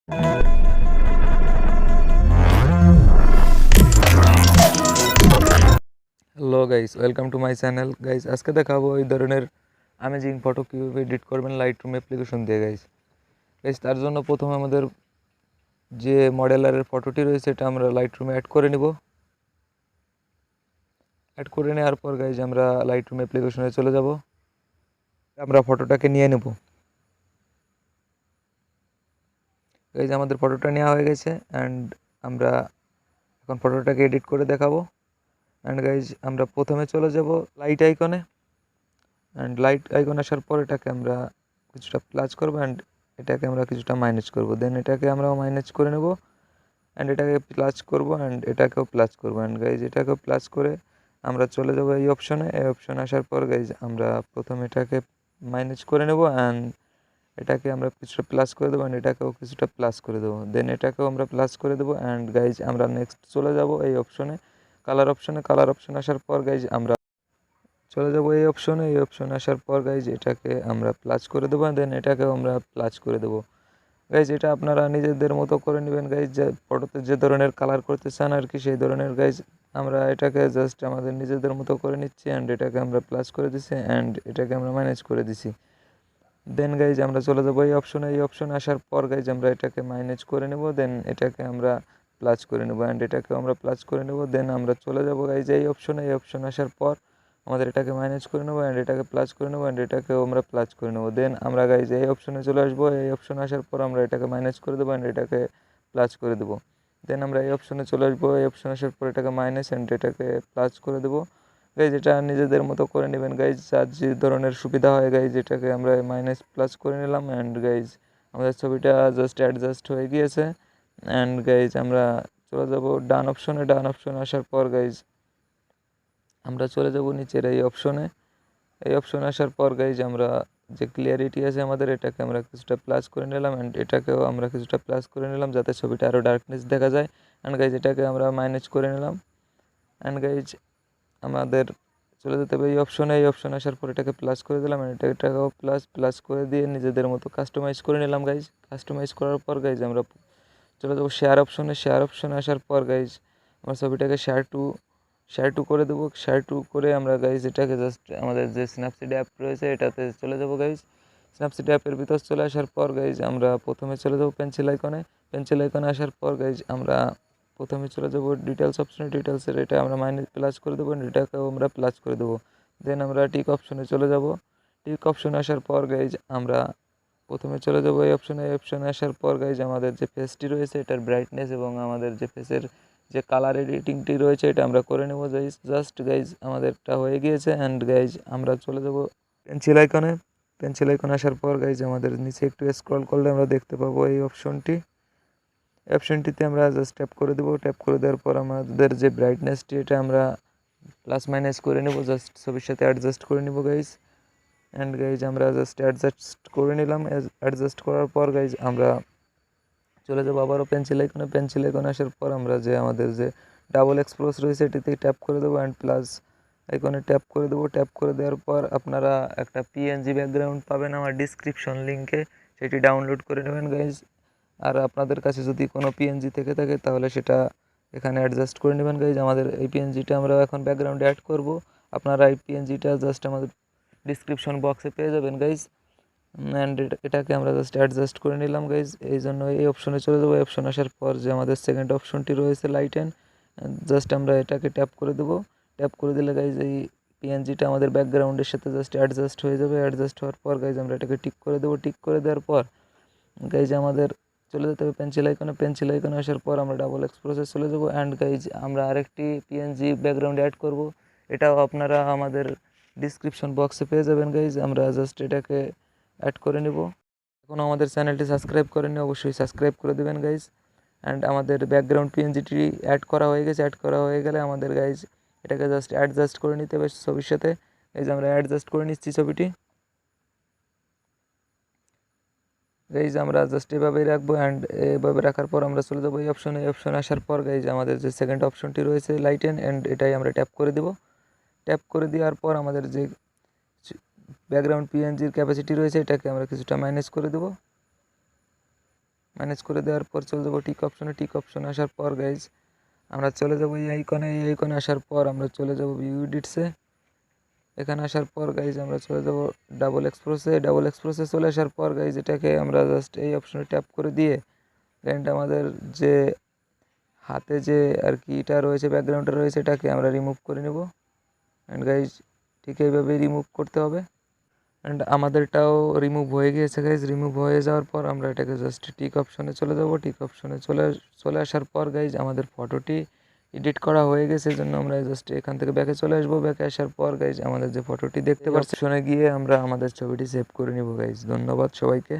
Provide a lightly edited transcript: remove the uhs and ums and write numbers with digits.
Hello guys, welcome to my channel. Guys আজকে দেখাবো এই ধরনের অ্যামেজিং ফটো কীভাবে এডিট করবেন লাইটরুম অ্যাপ্লিকেশন দিয়ে। গাইস তার জন্য প্রথমে আমাদের যে মডেলারের ফটোটি রয়েছে এটা আমরা লাইটরুমে অ্যাড করে নিব। অ্যাড করে নেওয়ার পর গাইস আমরা লাইটরুম অ্যাপ্লিকেশনে চলে যাব। আমরা ফটোটাকে নিয়ে নেব। গাইস আমাদের ফটোটা নেওয়া হয়ে গেছে অ্যান্ড আমরা এখন ফটোটাকে এডিট করে দেখাবো। অ্যান্ড গাইস আমরা প্রথমে চলে যাব লাইট আইকনে। অ্যান্ড লাইট আইকন আসার পর এটাকে আমরা কিছুটা প্লাস করবো অ্যান্ড এটাকে আমরা কিছুটা মাইনাস করব। দেন এটাকে আমরা মাইনাস করে নেব অ্যান্ড এটাকে প্লাস করব অ্যান্ড এটাকেও প্লাস করব। অ্যান্ড গাইজ এটাকেও প্লাস করে আমরা চলে যাব এই অপশনে। এই অপশনে আসার পর গাইজ আমরা প্রথমে এটাকে মাইনাস করে নেব অ্যান্ড এটাকে আমরা কিছুটা প্লাস করে দেবো অ্যান্ড এটাকেও কিছুটা প্লাস করে দেবো। দেন এটাকেও আমরা প্লাস করে দেবো অ্যান্ড গাইজ আমরা নেক্সট চলে যাব এই অপশনে, কালার অপশনে। কালার অপশন আসার পর গাইজ আমরা চলে যাব এই অপশনে। এই অপশনে আসার পর গাইজ এটাকে আমরা প্লাস করে দেবো দেন এটাকেও আমরা প্লাস করে দেবো। গাইজ এটা আপনারা নিজেদের মতো করে নেবেন গাইজ, যে ফটোতে যে ধরনের কালার করতে চান আর কি সেই ধরনের। গাইজ আমরা এটাকে জাস্ট আমাদের নিজেদের মতো করে নিচ্ছি অ্যান্ড এটাকে আমরা প্লাস করে দিছি অ্যান্ড এটাকে আমরা মাইনাস করে দিছি। দেন গাইজ আমরা চলে যাবো এই অপশনে। এই অপশনে আসার পর গাইজ আমরা এটাকে মাইনাস করে নেব দেন এটাকে আমরা প্লাস করে নেব অ্যান্ড এটাকেও আমরা প্লাস করে নেব। দেন আমরা চলে যাবো গাইজ এই অপশনে। এই অপশনে আসার পর আমাদের এটাকে মাইনাস করে নেবো অ্যান্ড এটাকে প্লাস করে নেবো অ্যান্ড এটাকেও আমরা প্লাস করে নেবো। দেন আমরা গাইজ এই অপশনে চলে আসবো। এই অপশনে আসার পর আমরা এটাকে মাইনাস করে দেবো অ্যান্ড এটাকে প্লাস করে দেবো। দেন আমরা এই অপশনে চলে আসবো। এই অপশনে আসার পর এটাকে মাইনাস অ্যান্ড এটাকে প্লাস করে দেবো। গাইজ এটা নিজেদের মতো করে নেবেন গাইজ, যার যে ধরনের সুবিধা হয়। গাইজ এটাকে আমরা মাইনাস প্লাস করে নিলাম অ্যান্ড গাইজ আমাদের ছবিটা জাস্ট অ্যাডজাস্ট হয়ে গিয়েছে। অ্যান্ড গাইজ আমরা চলে যাব ডান অপশনে। ডান অপশনে আসার পর গাইজ আমরা চলে যাব নিচের এই অপশনে। এই অপশনে আসার পর গাইজ আমরা যে ক্লিয়ারিটি আছে আমাদের এটাকে আমরা কিছুটা প্লাস করে নিলাম অ্যান্ড এটাকেও আমরা কিছুটা প্লাস করে নিলাম যাতে ছবিটা আরও ডার্কনেস দেখা যায়। অ্যান্ড গাইজ এটাকে আমরা মাইনাস করে নিলাম অ্যান্ড গাইজ আমাদের চলে যেতে হবে এই অপশনে। এই অপশনে আসার পর এটাকে প্লাস করে দিলাম অ্যান্ড এটাকেও প্লাস করে দিয়ে নিজেদের মতো কাস্টমাইজ করে নিলাম গাইজ। কাস্টমাইজ করার পর গাইজ আমরা চলে যাবো শেয়ার অপশনে। শেয়ার অপশনে আসার পর গাইজ আমরা ছবিটাকে শেয়ার টু করে দেবো। শেয়ার টু করে আমরা গাইজ এটাকে জাস্ট আমাদের যে স্ন্যাপসিড অ্যাপ রয়েছে এটাতে চলে যাবো গাইজ। স্ন্যাপসিড অ্যাপের ভিতর চলে আসার পর গাইজ আমরা প্রথমে চলে যাবো পেন্সিল আইকনে। পেন্সিল আইকনে আসার পর গাইজ আমরা প্রথমে চলে যাবো ডিটেলস অপশনে। ডিটেলসের এটা আমরা মাইনাস প্লাস করে দেবো, এটাকেও আমরা প্লাস করে দেবো। দেন আমরা টিক অপশনে চলে যাব। টিক অপশনে আসার পর গাইজ আমরা প্রথমে চলে যাবো এই অপশনে। এই অপশনে আসার পর গাইজ আমাদের যে ফেসটি রয়েছে এটার ব্রাইটনেস এবং আমাদের যে ফেসের যে কালার এডিটিংটি রয়েছে এটা আমরা করে নেব গাইজ। জাস্ট গাইজ আমাদেরটা হয়ে গিয়েছে অ্যান্ড গাইজ আমরা চলে যাব পেন্সিল আইকনে। পেন্সিল আইকনে আসার পর গাইজ আমাদের নিচে একটু স্ক্রল করলে আমরা দেখতে পাবো এই অপশনটি। অপশনটিতে আমরা জাস্ট ট্যাপ করে দেবো। ট্যাপ করে দেওয়ার পর আমাদের যে ব্রাইটনেসটি এটা আমরা প্লাস মাইনাস করে নেব, জাস্ট ছবির সাথে অ্যাডজাস্ট করে নেব গাইজ। অ্যান্ড গাইজ আমরা জাস্ট অ্যাডজাস্ট করে নিলাম। অ্যাডজাস্ট করার পর গাইজ আমরা চলে যাবো আবারও পেন্সিল আইকনে। পেন্সিল আইকনে আসার পর আমরা যে আমাদের যে ডাবল এক্সপ্লোস রয়েছে এটিতে ট্যাপ করে দেবো অ্যান্ড প্লাস আইকনে ট্যাপ করে দেবো। ট্যাপ করে দেওয়ার পর আপনারা একটা পিএনজি ব্যাকগ্রাউন্ড পাবেন আমার ডিসক্রিপশন লিঙ্কে, সেটি ডাউনলোড করে নেবেন গাইজ। আর আপনাদের কাছে যদি কোনো পিএনজি থেকে থাকে তাহলে সেটা এখানে অ্যাডজাস্ট করে নেবেন গাইজ। আমাদের এই পিএনজিটা আমরা এখন ব্যাকগ্রাউন্ডে অ্যাড করব। আপনারা এই পিএনজিটা জাস্ট আমাদের ডিসক্রিপশন বক্সে পেয়ে যাবেন গাইজ। অ্যান্ড এটাকে আমরা জাস্ট অ্যাডজাস্ট করে নিলাম গাইজ। এই জন্য এই অপশনে চলে যাবো। এই অপশন আসার পর যে আমাদের সেকেন্ড অপশনটি রয়েছে লাইটেন, জাস্ট আমরা এটাকে ট্যাপ করে দেবো। ট্যাপ করে দিলে গাইজ এই পিএনজিটা আমাদের ব্যাকগ্রাউন্ডের সাথে জাস্ট অ্যাডজাস্ট হয়ে যাবে। অ্যাডজাস্ট হওয়ার পর গাইজ আমরা এটাকে টিক করে দেবো। টিক করে দেওয়ার পর গাইজ আমাদের চলে যেতে হবে পেন্সিল আইকনে। পেন্সিল আইকনে আসার পর আমরা ডাবল এক্সপ্লোসে চলে যাবো অ্যান্ড গাইজ আমরা আরেকটি পিএনজি ব্যাকগ্রাউন্ড অ্যাড করব। এটাও আপনারা আমাদের ডিসক্রিপশন বক্সে পেয়ে যাবেন গাইজ। আমরা জাস্ট এটাকে অ্যাড করে নেব। এখনও আমাদের চ্যানেলটি সাবস্ক্রাইব করেননি অবশ্যই সাবস্ক্রাইব করে দেবেন গাইজ। অ্যান্ড আমাদের ব্যাকগ্রাউন্ড পিএনজিটি অ্যাড করা হয়ে গেছে। অ্যাড করা হয়ে গেলে আমাদের গাইজ এটাকে জাস্ট অ্যাডজাস্ট করে নিতে হবে ছবির সাথে। এই যে আমরা অ্যাডজাস্ট করে নিচ্ছি ছবিটি গাইজ। আমরা জাস্ট এভাবেই রাখবো অ্যান্ড এভাবে রাখার পর আমরা চলে যাবো এই অপশনে। এই অপশনে আসার পর গাইজ আমাদের যে সেকেন্ড অপশনটি রয়েছে লাইটেন, অ্যান্ড এটাই আমরা ট্যাপ করে দেবো। ট্যাপ করে দেওয়ার পর আমাদের যে ব্যাকগ্রাউন্ড পিএনজির ক্যাপাসিটি রয়েছে এটাকে আমরা কিছুটা মাইনাস করে দেবো। ম্যানেজ করে দেওয়ার পর চলে যাবো টিক অপশনে। টিক অপশনে আসার পর গাইজ আমরা চলে যাবো এই আইকনে আসার পর আমরা চলে যাবো ভিউ এডিটসে। এখানে আসার পর গাইজ আমরা চলে যাবো ডাবল এক্সপ্রেসে চলে আসার পর গাইজ এটাকে আমরা জাস্ট এই অপশনে ট্যাপ করে দিয়ে দেন আমাদের যে হাতে যে আর কি এটা রয়েছে, ব্যাকগ্রাউন্ডটা রয়েছে, এটাকে আমরা রিমুভ করে নেব। অ্যান্ড গাইজ ঠিক এইভাবেই রিমুভ করতে হবে। অ্যান্ড আমাদেরটাও রিমুভ হয়ে গিয়েছে গাইজ। রিমুভ হয়ে যাওয়ার পর আমরা এটাকে জাস্ট টিক অপশনে চলে যাব। টিক অপশনে চলে আসার পর গাইজ আমাদের ফটোটি এডিট করা হয়ে গেছে, জন্য আমরা জাস্ট এখান থেকে ব্যাকে চলে আসবো। ব্যাকে আসার পর গাইজ আমাদের যে ফটোটি দেখতে পাচ্ছি, অপশনে গিয়ে আমরা আমাদের ছবিটি সেভ করে নিব গাইজ। ধন্যবাদ সবাইকে।